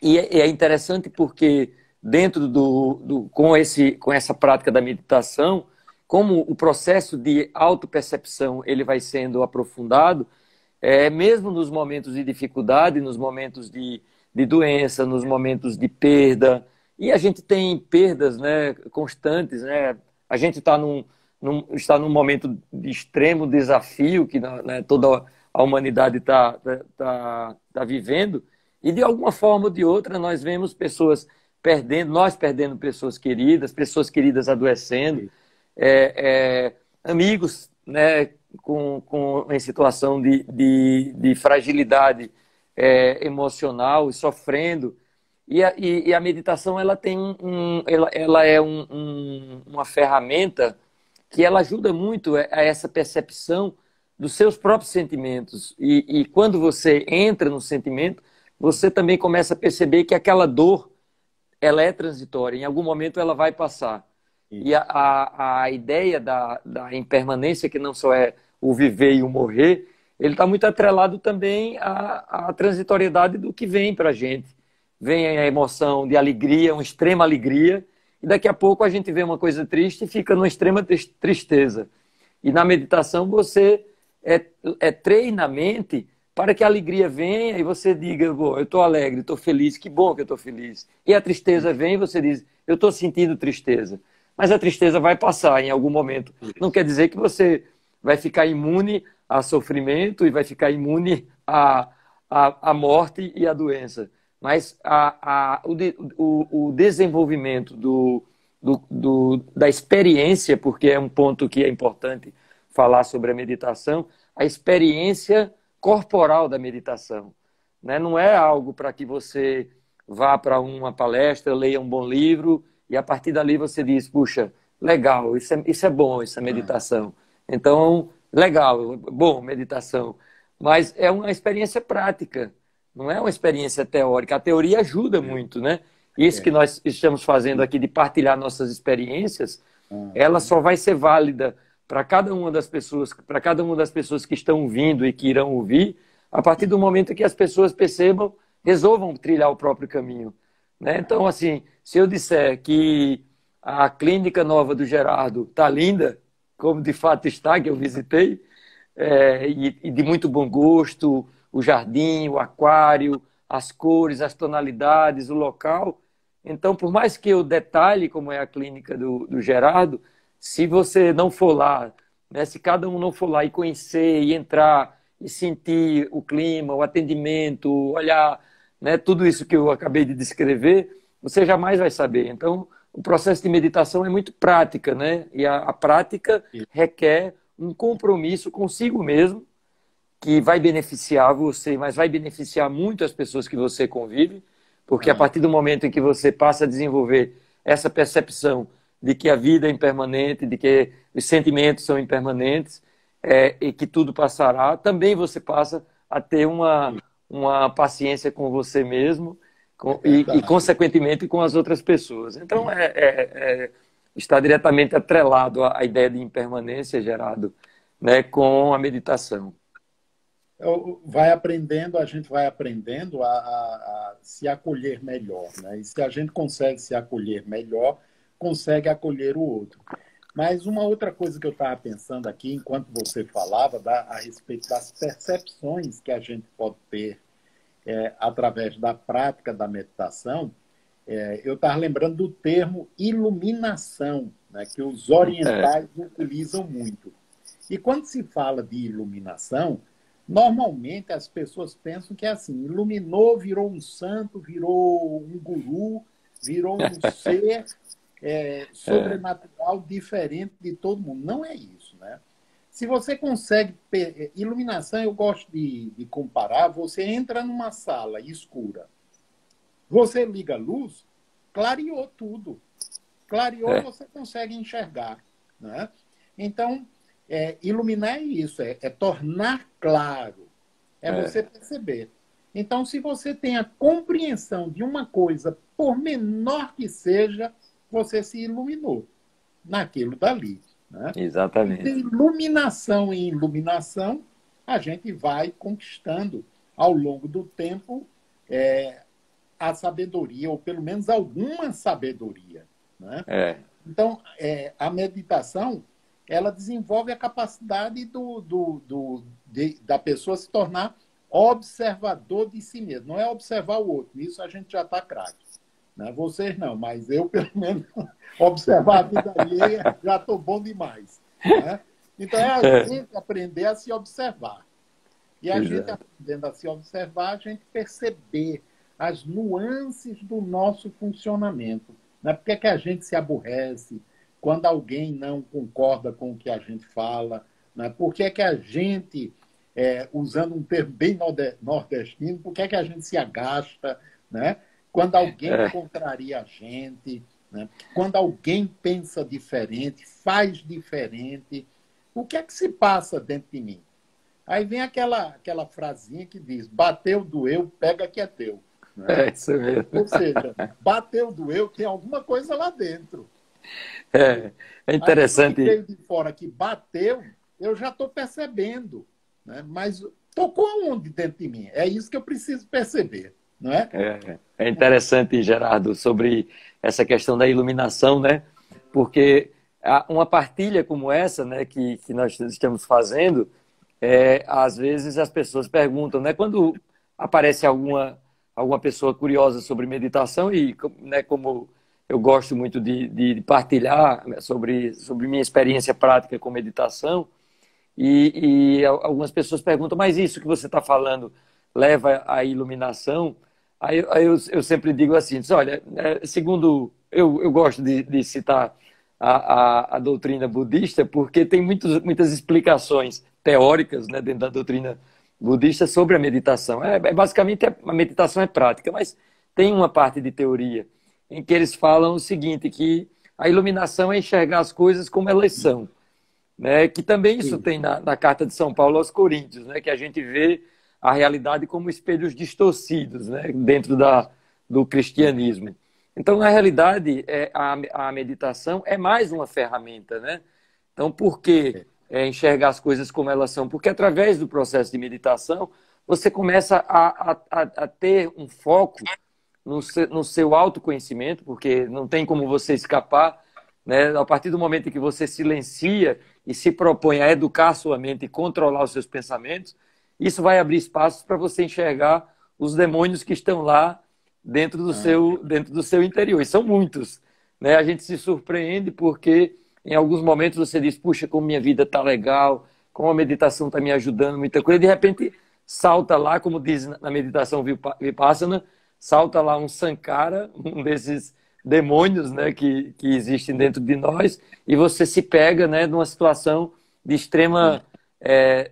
E é interessante porque dentro com essa prática da meditação, como o processo de autopercepção ele vai sendo aprofundado, mesmo nos momentos de dificuldade, nos momentos de doença, nos momentos de perda, e a gente tem perdas, né, constantes, né? A gente está num momento de extremo desafio que, né, toda a humanidade tá vivendo, e de alguma forma ou de outra nós vemos nós perdendo pessoas queridas adoecendo, amigos, né, em situação de fragilidade emocional e sofrendo. E a meditação ela tem ela é uma ferramenta que ela ajuda muito a essa percepção dos seus próprios sentimentos. E quando você entra no sentimento, você também começa a perceber que aquela dor ela é transitória, em algum momento ela vai passar. E a ideia da impermanência, que não só é o viver e o morrer, ele está muito atrelado também à transitoriedade do que vem para a gente. Vem a emoção de alegria, uma extrema alegria, e daqui a pouco a gente vê uma coisa triste e fica numa extrema tristeza. E na meditação você treina a mente para que a alegria venha e você diga, eu estou alegre, estou feliz, que bom que eu estou feliz. E a tristeza vem e você diz, eu estou sentindo tristeza. Mas a tristeza vai passar em algum momento. Não quer dizer que você vai ficar imune a sofrimento e vai ficar imune à morte e à doença. Mas o desenvolvimento da experiência, porque é um ponto que é importante falar sobre a meditação, a experiência corporal da meditação, né? Não é algo para que você vá para uma palestra, leia um bom livro e a partir dali você diz, puxa, legal, isso é bom, isso é meditação. Então, legal, bom, meditação. Mas é uma experiência prática, não é uma experiência teórica. A teoria ajuda muito, né? Isso que nós estamos fazendo aqui de partilhar nossas experiências, ela só vai ser válida para cada uma das pessoas que estão ouvindo e que irão ouvir, a partir do momento que as pessoas resolvam trilhar o próprio caminho, né? Então, assim, se eu disser que a clínica nova do Gerardo está linda, como de fato está, que eu visitei, e de muito bom gosto, o jardim, o aquário, as cores, as tonalidades, o local. Então, por mais que eu detalhe como é a clínica do Gerardo, se você não for lá, né, se cada um não for lá e conhecer, e entrar, e sentir o clima, o atendimento, olhar, né, tudo isso que eu acabei de descrever, você jamais vai saber. Então, o processo de meditação é muito prática, né? E a prática requer um compromisso consigo mesmo, que vai beneficiar você, mas vai beneficiar muito as pessoas que você convive, porque a partir do momento em que você passa a desenvolver essa percepção de que a vida é impermanente, de que os sentimentos são impermanentes, e que tudo passará, também você passa a ter uma paciência com você mesmo e, consequentemente, com as outras pessoas. Então, está diretamente atrelado à ideia de impermanência, Gerardo, né, com a meditação. A gente vai aprendendo a se acolher melhor, né? E se a gente consegue se acolher melhor, consegue acolher o outro. Mas uma outra coisa que eu estava pensando aqui, enquanto você falava, a respeito das percepções que a gente pode ter através da prática da meditação, eu estava lembrando do termo iluminação, né, que os orientais utilizam muito. E quando se fala de iluminação, normalmente as pessoas pensam que é assim, iluminou, virou um santo, virou um guru, virou um ser sobrenatural diferente de todo mundo. Não é isso, né? Se você consegue... Iluminação, eu gosto de comparar, você entra numa sala escura, você liga a luz, clareou tudo. Clareou, você consegue enxergar, né? Então, iluminar é isso, é tornar claro, você perceber. Então, se você tem a compreensão de uma coisa, por menor que seja, você se iluminou naquilo dali, né? Exatamente. E de iluminação em iluminação, a gente vai conquistando, ao longo do tempo, a sabedoria, ou pelo menos alguma sabedoria, né? Então, a meditação, ela desenvolve a capacidade da pessoa se tornar observador de si mesmo. Não é observar o outro, nisso a gente já está craque, né? Vocês não, mas eu, pelo menos, observar a vida alheia, já estou bom demais, né? Então, a gente aprender a se observar. E a gente aprendendo a se observar, a gente perceber as nuances do nosso funcionamento. Né? Por que é que a gente se aborrece quando alguém não concorda com o que a gente fala? Né? Por que é que a gente, usando um termo bem nordestino, por que é que a gente se agasta, né? Quando alguém contraria a gente, né? Quando alguém pensa diferente, faz diferente, o que é que se passa dentro de mim? Aí vem aquela frasinha que diz, bateu, doeu, pega que é teu. Né? É isso mesmo. Ou seja, bateu, doeu, tem alguma coisa lá dentro. É interessante. Aí, veio de fora que bateu, eu já estou percebendo. Né? Mas tocou aonde dentro de mim? É isso que eu preciso perceber. Não é? É interessante, Gerardo, sobre essa questão da iluminação, né? Porque uma partilha como essa, né, que nós estamos fazendo, às vezes as pessoas perguntam, né, quando aparece alguma pessoa curiosa sobre meditação, e né, como eu gosto muito de partilhar sobre minha experiência prática com meditação, e algumas pessoas perguntam, mas isso que você está falando leva à iluminação? Aí eu sempre digo assim, olha, segundo, eu gosto de citar a doutrina budista, porque tem muitas explicações teóricas, né, dentro da doutrina budista sobre a meditação. Basicamente, a meditação é prática, mas tem uma parte de teoria em que eles falam o seguinte, que a iluminação é enxergar as coisas como elas são. Né? Que também isso tem na Carta de São Paulo aos Coríntios, né? Que a gente vê a realidade como espelhos distorcidos, né? Dentro do cristianismo. Então, na realidade, a meditação é mais uma ferramenta. Né? Então, por que enxergar as coisas como elas são? Porque através do processo de meditação, você começa a ter um foco no seu autoconhecimento, porque não tem como você escapar, né? A partir do momento em que você silencia e se propõe a educar sua mente e controlar os seus pensamentos, isso vai abrir espaços para você enxergar os demônios que estão lá dentro do seu interior. E são muitos. Né? A gente se surpreende porque em alguns momentos você diz, puxa, como minha vida está legal, como a meditação está me ajudando, muita coisa. De repente salta lá, como diz na meditação Vipassana, salta lá um Sankara, um desses demônios, né, que existem dentro de nós, e você se pega, né, numa situação de extrema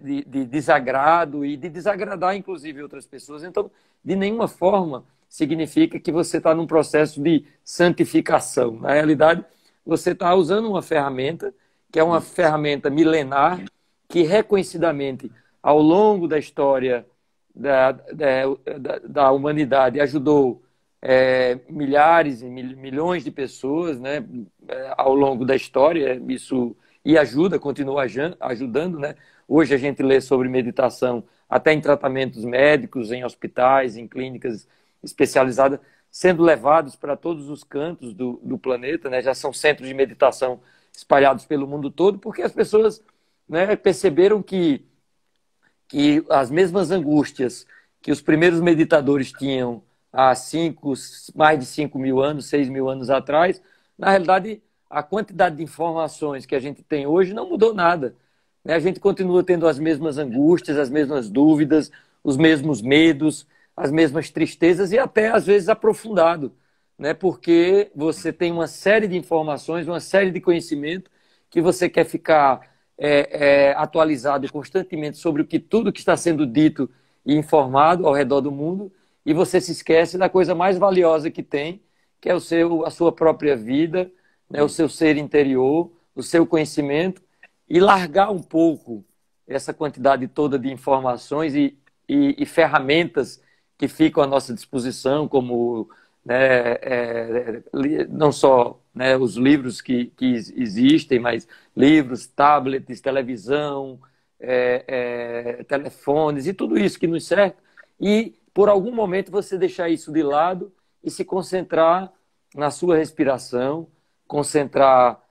de desagrado e de desagradar, inclusive, outras pessoas. Então, de nenhuma forma significa que você está num processo de santificação. Na realidade, você está usando uma ferramenta, que é uma ferramenta milenar, que reconhecidamente, ao longo da história da humanidade, ajudou milhares e milhões de pessoas, né, ao longo da história, isso e continua ajudando, né? Hoje a gente lê sobre meditação até em tratamentos médicos, em hospitais, em clínicas especializadas, sendo levados para todos os cantos do planeta, né? Já são centros de meditação espalhados pelo mundo todo, porque as pessoas, né, perceberam que as mesmas angústias que os primeiros meditadores tinham há mais de 5 mil anos, 6 mil anos atrás, na realidade, a quantidade de informações que a gente tem hoje não mudou nada, né? A gente continua tendo as mesmas angústias, as mesmas dúvidas, os mesmos medos, as mesmas tristezas e até, às vezes, aprofundado, né? Porque você tem uma série de informações, uma série de conhecimento que você quer ficar atualizado constantemente sobre tudo que está sendo dito e informado ao redor do mundo, e você se esquece da coisa mais valiosa que tem, que é a sua própria vida, né, o seu ser interior, o seu conhecimento, e largar um pouco essa quantidade toda de informações e ferramentas que ficam à nossa disposição, como, né, não só, né, os livros que existem, mas livros, tablets, televisão, telefones e tudo isso que nos cerca. E, por algum momento, você deixar isso de lado e se concentrar na sua respiração, concentrar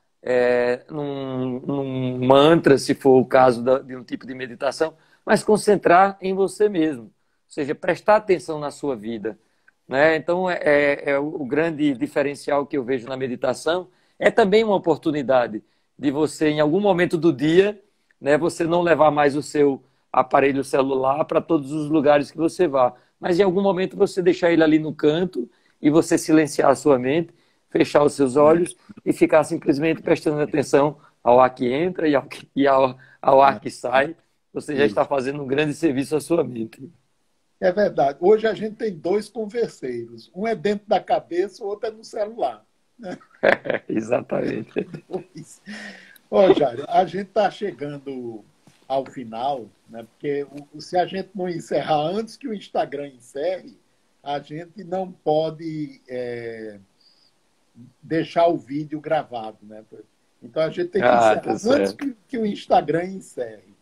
num mantra, se for o caso de um tipo de meditação, mas concentrar em você mesmo. Ou seja, prestar atenção na sua vida, né? Então, o grande diferencial que eu vejo na meditação é também uma oportunidade de você, em algum momento do dia, né, você não levar mais o seu aparelho celular para todos os lugares que você vá, mas em algum momento você deixar ele ali no canto e você silenciar a sua mente, fechar os seus olhos e ficar simplesmente prestando atenção ao ar que entra ao ar que sai. Você já está fazendo um grande serviço à sua mente. É verdade. Hoje a gente tem dois converseiros. Um é dentro da cabeça, o outro é no celular. Exatamente. Ô, Jair, a gente está chegando ao final, né? Porque se a gente não encerrar antes que o Instagram encerre, a gente não pode deixar o vídeo gravado, né? Então a gente tem que encerrar Tá antes certo. que o Instagram encerre,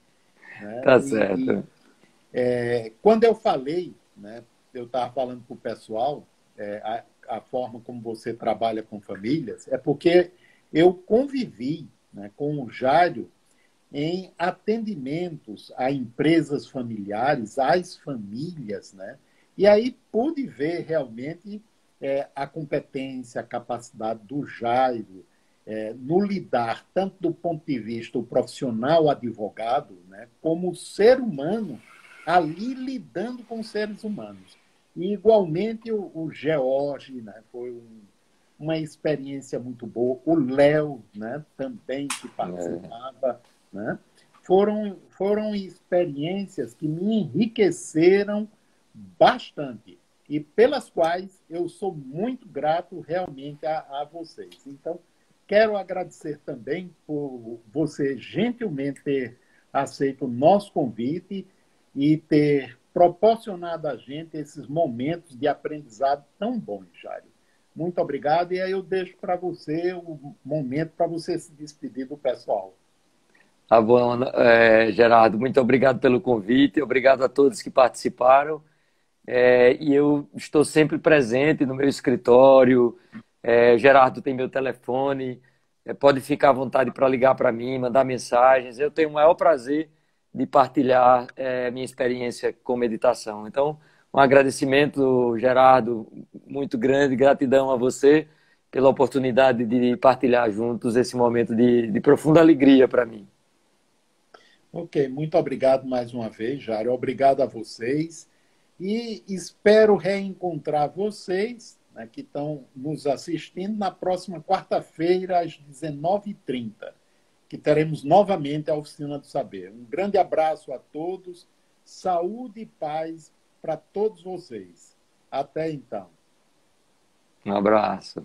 né? Tá certo. Quando eu falei, né, eu estava falando para o pessoal, a forma como você trabalha com famílias, é porque eu convivi, né, com o Jário em atendimentos a empresas familiares, às famílias, né? E aí pude ver realmente a competência, a capacidade do Jairo no lidar, tanto do ponto de vista o profissional advogado, né, como o ser humano ali lidando com seres humanos. E, igualmente, o George, né, foi uma experiência muito boa. O Léo, né, também, que participava. Né, foram experiências que me enriqueceram bastante e pelas quais eu sou muito grato realmente a vocês. Então, quero agradecer também por você gentilmente ter aceito o nosso convite e ter proporcionado a gente esses momentos de aprendizado tão bons, Jairo. Muito obrigado. E aí eu deixo para você o momento para você se despedir do pessoal. Tá bom, Gerardo, muito obrigado pelo convite, obrigado a todos que participaram. E eu estou sempre presente no meu escritório. Gerardo tem meu telefone, pode ficar à vontade para ligar para mim, mandar mensagens. Eu tenho o maior prazer de partilhar minha experiência com meditação. Então, um agradecimento, Gerardo, muito grande, gratidão a você pela oportunidade de partilhar juntos esse momento de profunda alegria para mim. Ok, muito obrigado mais uma vez, Jário. Obrigado a vocês. E espero reencontrar vocês, né, que estão nos assistindo na próxima quarta-feira, às 19h30, que teremos novamente a Oficina do Saber. Um grande abraço a todos, saúde e paz para todos vocês. Até então. Um abraço.